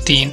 3।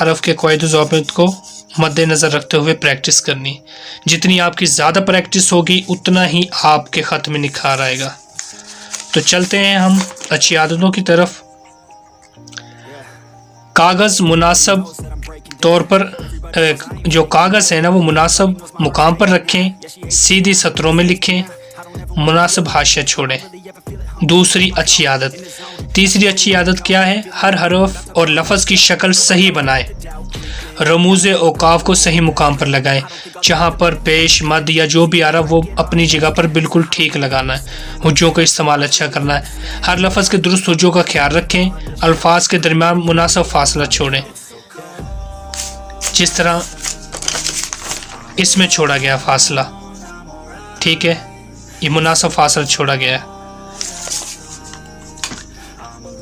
حرف کے قواعد و ضوابط کو مد نظر رکھتے ہوئے پریکٹس کرنی. جتنی آپ کی زیادہ پریکٹس ہوگی اتنا ہی آپ کے خط میں نکھار آئے گا. تو چلتے ہیں ہم اچھی عادتوں کی طرف. کاغذ مناسب طور پر جو کاغذ ہے نا وہ مناسب مقام پر رکھیں، سیدھی سطروں میں لکھیں، مناسب حاشیہ چھوڑیں. دوسری اچھی عادت. تیسری اچھی عادت کیا ہے؟ ہر حرف اور لفظ کی شکل صحیح بنائیں. رموز اوقاف کو صحیح مقام پر لگائیں. جہاں پر پیش مد یا جو بھی آ رہا وہ اپنی جگہ پر بالکل ٹھیک لگانا ہے. حجوں کا استعمال اچھا کرنا ہے. ہر لفظ کے درست حجوں کا خیال رکھیں. الفاظ کے درمیان مناسب فاصلہ چھوڑیں. جس طرح اس میں چھوڑا گیا فاصلہ، ٹھیک ہے، یہ مناسب فاصلہ چھوڑا گیا ہے.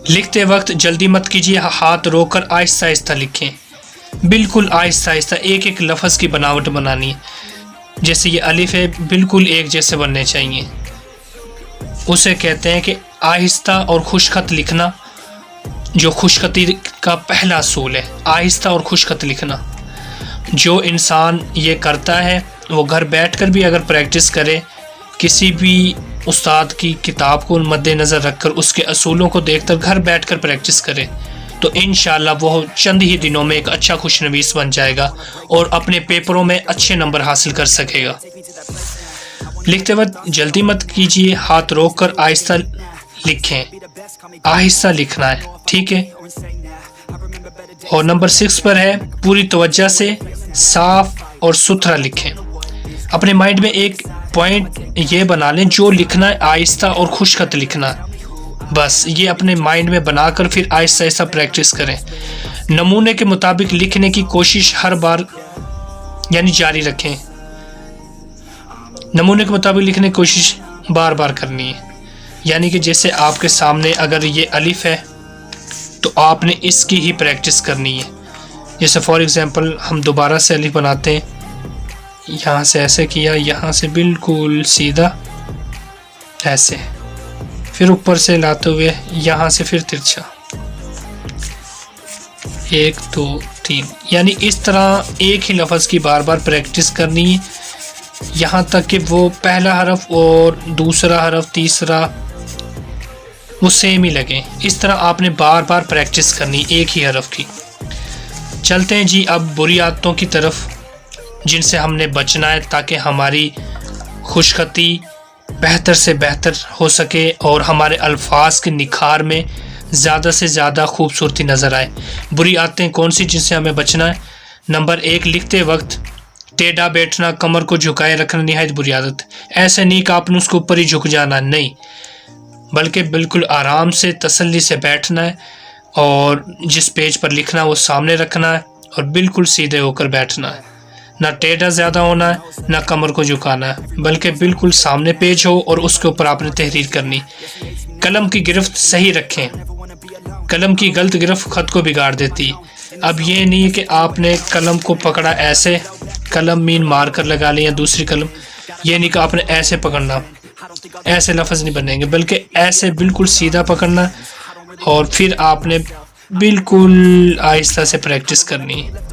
لکھتے وقت جلدی مت کیجیے، ہاتھ روک کر آہستہ آہستہ لکھیں. بالکل آہستہ آہستہ ایک ایک لفظ کی بناوٹ بنانی ہے. جیسے یہ الف ہے بالکل ایک جیسے بننے چاہیے. اسے کہتے ہیں کہ آہستہ اور خوش خط لکھنا، جو خوش خطی کا پہلا اصول ہے، آہستہ اور خوش خط لکھنا. جو انسان یہ کرتا ہے وہ گھر بیٹھ کر بھی اگر پریکٹس کرے، کسی بھی استاد کی کتاب کو مد نظر رکھ کر اس کے اصولوں کو دیکھ کر گھر بیٹھ کر پریکٹس کرے، تو انشاءاللہ وہ چند ہی دنوں میں ایک اچھا خوشنویس بن جائے گا اور اپنے پیپروں میں اچھے نمبر حاصل کر سکے گا. لکھتے وقت جلدی مت کیجیے، ہاتھ روک کر آہستہ لکھیں. آہستہ لکھنا ہے، ٹھیک ہے. اور نمبر 6 پر ہے پوری توجہ سے صاف اور ستھرا لکھیں. اپنے مائنڈ میں ایک پوائنٹ یہ بنا لیں، جو لکھنا ہے آہستہ اور خوش خط لکھنا ہے. بس یہ اپنے مائنڈ میں بنا کر پھر آہستہ آہستہ پریکٹس کریں. نمونے کے مطابق لکھنے کی کوشش ہر بار یعنی جاری رکھیں. نمونے کے مطابق لکھنے کی کوشش بار بار کرنی ہے. یعنی کہ جیسے آپ کے سامنے اگر یہ الف ہے تو آپ نے اس کی ہی پریکٹس کرنی ہے. جیسے فار ایگزامپل ہم دوبارہ سے الف بناتے ہیں، یہاں سے ایسے کیا، یہاں سے بالکل سیدھا ایسے، پھر اوپر سے لاتے ہوئے یہاں سے پھر ترچھا، 1 2 3، یعنی اس طرح ایک ہی لفظ کی بار بار پریکٹس کرنی ہے یہاں تک کہ وہ پہلا حرف اور دوسرا حرف تیسرا وہ سیم ہی لگیں. اس طرح آپ نے بار بار پریکٹس کرنی ایک ہی حرف کی. چلتے ہیں جی اب بری عادتوں کی طرف، جن سے ہم نے بچنا ہے تاکہ ہماری خوش خطی بہتر سے بہتر ہو سکے اور ہمارے الفاظ کے نکھار میں زیادہ سے زیادہ خوبصورتی نظر آئے. بری عادتیں کون سی جن سے ہمیں بچنا ہے؟ نمبر 1، لکھتے وقت ٹیڑھا بیٹھنا، کمر کو جھکائے رکھنا نہایت بری عادت. ایسے نہیں کہ آپ نے اس کے اوپر ہی جھک جانا، نہیں، بلکہ بالکل آرام سے تسلی سے بیٹھنا ہے اور جس پیج پر لکھنا وہ سامنے رکھنا ہے اور بالکل سیدھے ہو کر بیٹھنا ہے. نہ ٹیڑھا زیادہ ہونا ہے نہ کمر کو جھکانا ہے، بلکہ بالکل سامنے پیج ہو اور اس کے اوپر آپ نے تحریر کرنی. قلم کی گرفت صحیح رکھیں. قلم کی غلط گرفت خط کو بگاڑ دیتی. اب یہ نہیں کہ آپ نے قلم کو پکڑا ایسے، قلم مین مار کر لگا لیں یا دوسری قلم، یہ نہیں کہ آپ نے ایسے پکڑنا، ایسے لفظ نہیں بنیں گے، بلکہ ایسے بالکل سیدھا پکڑنا اور پھر آپ نے بالکل آہستہ سے پریکٹس کرنی ہے،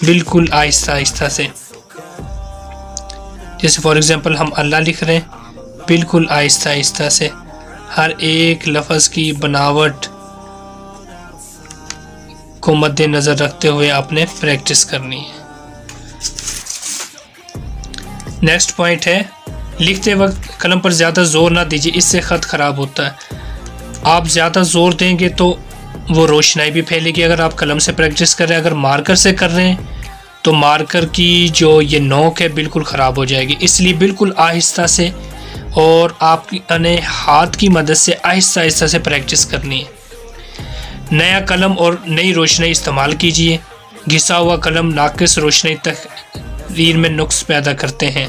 بالکل آہستہ آہستہ سے. جیسے فار ایگزامپل ہم اللہ لکھ رہے ہیں، بالکل آہستہ آہستہ سے ہر ایک لفظ کی بناوٹ کو مد نظر رکھتے ہوئے آپ نے پریکٹس کرنی ہے. نیکسٹ پوائنٹ ہے لکھتے وقت قلم پر زیادہ زور نہ دیجیے، اس سے خط خراب ہوتا ہے. آپ زیادہ زور دیں گے تو وہ روشنائی بھی پھیلے گی. اگر آپ قلم سے پریکٹس کر رہے ہیں، اگر مارکر سے کر رہے ہیں تو مارکر کی جو یہ نوک ہے بالکل خراب ہو جائے گی. اس لیے بالکل آہستہ سے اور آپ نے ہاتھ کی مدد سے آہستہ آہستہ سے پریکٹس کرنی ہے. نیا قلم اور نئی روشنائی استعمال کیجیے. گھسا ہوا قلم ناقص روشنائی تحریر میں نقص پیدا کرتے ہیں.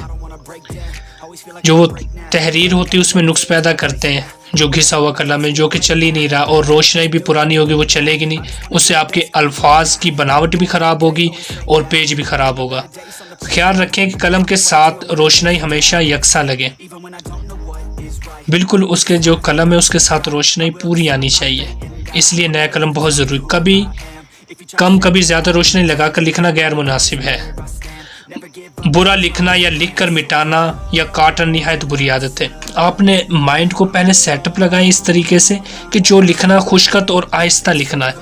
جو وہ تحریر ہوتی ہے اس میں نقص پیدا کرتے ہیں جو گھسا ہوا قلم ہے، جو کہ چل ہی نہیں رہا، اور روشنائی بھی پرانی ہوگی، وہ چلے گی نہیں. اس سے آپ کے الفاظ کی بناوٹ بھی خراب ہوگی اور پیج بھی خراب ہوگا. خیال رکھیں کہ قلم کے ساتھ روشنائی ہمیشہ یکساں لگے. بالکل اس کے جو قلم ہے اس کے ساتھ روشنائی پوری آنی چاہیے. اس لیے نیا قلم بہت ضروری. کبھی کم کبھی زیادہ روشنی لگا کر لکھنا غیر مناسب ہے۔ برا لکھنا یا لکھ کر مٹانا یا کاٹنا نہایت بری عادت ہے۔ آپ نے مائنڈ کو پہلے سیٹ اپ لگائیں اس طریقے سے کہ جو لکھنا خشکت اور آہستہ لکھنا ہے،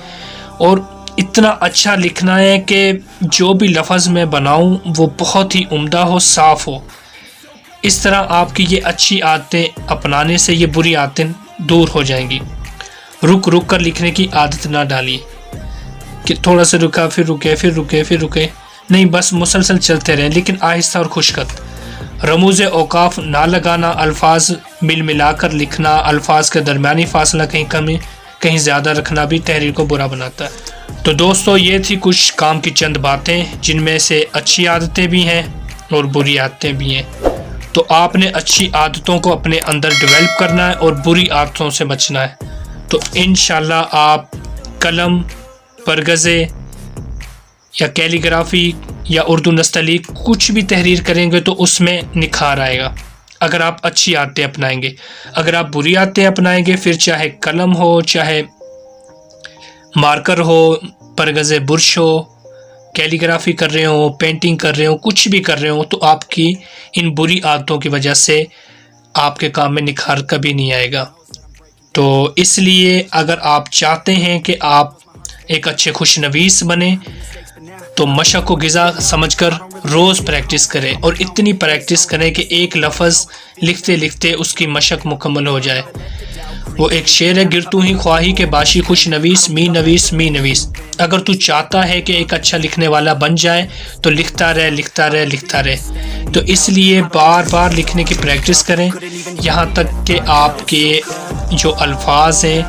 اور اتنا اچھا لکھنا ہے کہ جو بھی لفظ میں بناؤں وہ بہت ہی عمدہ ہو، صاف ہو۔ اس طرح آپ کی یہ اچھی عادتیں اپنانے سے یہ بری عادتیں دور ہو جائیں گی۔ رک رک کر لکھنے کی عادت نہ ڈالیے کہ تھوڑا سا رکا پھر رکے پھر رکے پھر رکے، نہیں، بس مسلسل چلتے رہیں لیکن آہستہ اور خشکت۔ رموز اوقاف نہ لگانا، الفاظ مل ملا کر لکھنا، الفاظ کے درمیانی فاصلہ کہیں کم کہیں زیادہ رکھنا بھی تحریر کو برا بناتا ہے۔ تو دوستو، یہ تھی کچھ کام کی چند باتیں جن میں سے اچھی عادتیں بھی ہیں اور بری عادتیں بھی ہیں۔ تو آپ نے اچھی عادتوں کو اپنے اندر ڈیولپ کرنا ہے اور بری عادتوں سے بچنا ہے۔ تو انشاءاللہ آپ قلم، پرگزے یا کیلیگرافی یا اردو نستعلیق کچھ بھی تحریر کریں گے تو اس میں نکھار آئے گا اگر آپ اچھی عادتیں اپنائیں گے۔ اگر آپ بری عادتیں اپنائیں گے، پھر چاہے قلم ہو، چاہے مارکر ہو، پرگزے برش ہو، کیلیگرافی کر رہے ہوں، پینٹنگ کر رہے ہوں، کچھ بھی کر رہے ہوں، تو آپ کی ان بری عادتوں کی وجہ سے آپ کے کام میں نکھار کبھی نہیں آئے گا۔ تو اس لیے اگر آپ چاہتے ہیں کہ آپ ایک اچھے خوش نویس بنیں تو مشق کو غذا سمجھ کر روز پریکٹس کریں، اور اتنی پریکٹس کریں کہ ایک لفظ لکھتے لکھتے اس کی مشق مکمل ہو جائے۔ وہ ایک شعر ہے، گرتو ہی خواہی کے باشی خوش نویس، می نویس می نویس۔ اگر تو چاہتا ہے کہ ایک اچھا لکھنے والا بن جائے تو لکھتا رہے لکھتا رہے لکھتا رہے۔ تو اس لیے بار بار لکھنے کی پریکٹس کریں یہاں تک کہ آپ کے جو الفاظ ہیں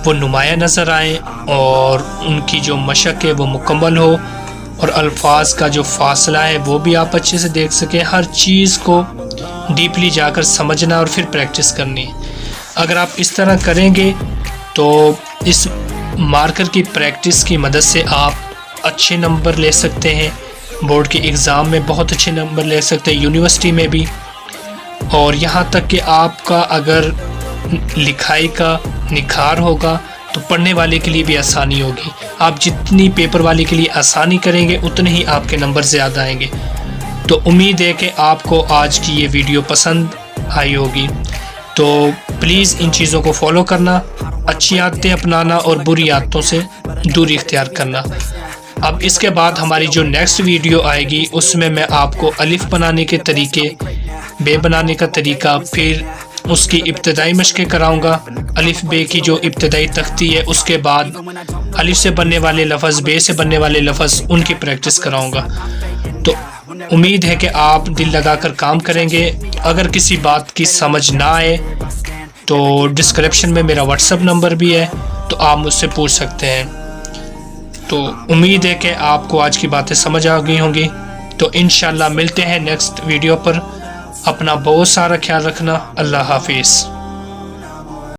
وہ نمایاں نظر آئیں اور ان کی جو مشق ہے وہ مکمل ہو، اور الفاظ کا جو فاصلہ ہے وہ بھی آپ اچھے سے دیکھ سکیں۔ ہر چیز کو ڈیپلی جا کر سمجھنا اور پھر پریکٹس کرنی۔ اگر آپ اس طرح کریں گے تو اس مارکر کی پریکٹس کی مدد سے آپ اچھے نمبر لے سکتے ہیں، بورڈ کے ایگزام میں بہت اچھے نمبر لے سکتے ہیں، یونیورسٹی میں بھی، اور یہاں تک کہ آپ کا اگر لکھائی کا نکھار ہوگا تو پڑھنے والے کے لیے بھی آسانی ہوگی۔ آپ جتنی پیپر والے کے لیے آسانی کریں گے اتنے ہی آپ کے نمبر زیادہ آئیں گے۔ تو امید ہے کہ آپ کو آج کی یہ ویڈیو پسند آئی ہوگی۔ تو پلیز ان چیزوں کو فالو کرنا، اچھی عادتیں اپنانا اور بری عادتوں سے دوری اختیار کرنا۔ اب اس کے بعد ہماری جو نیکسٹ ویڈیو آئے گی اس میں آپ کو الف بنانے کے طریقے، بے بنانے کا طریقہ، پھر اس کی ابتدائی مشقیں کراؤں گا۔ الف بے کی جو ابتدائی تختی ہے، اس کے بعد الف سے بننے والے لفظ، بے سے بننے والے لفظ، ان کی پریکٹس کراؤں گا۔ تو امید ہے کہ آپ دل لگا کر کام کریں گے۔ اگر کسی بات کی سمجھ نہ آئے تو ڈسکرپشن میں میرا واٹس ایپ نمبر بھی ہے، تو آپ مجھ سے پوچھ سکتے ہیں۔ تو امید ہے کہ آپ کو آج کی باتیں سمجھ آ گئی ہوں گی۔ تو انشاءاللہ ملتے ہیں نیکسٹ ویڈیو پر۔ اپنا بہت سارا خیال رکھنا۔ اللہ حافظ۔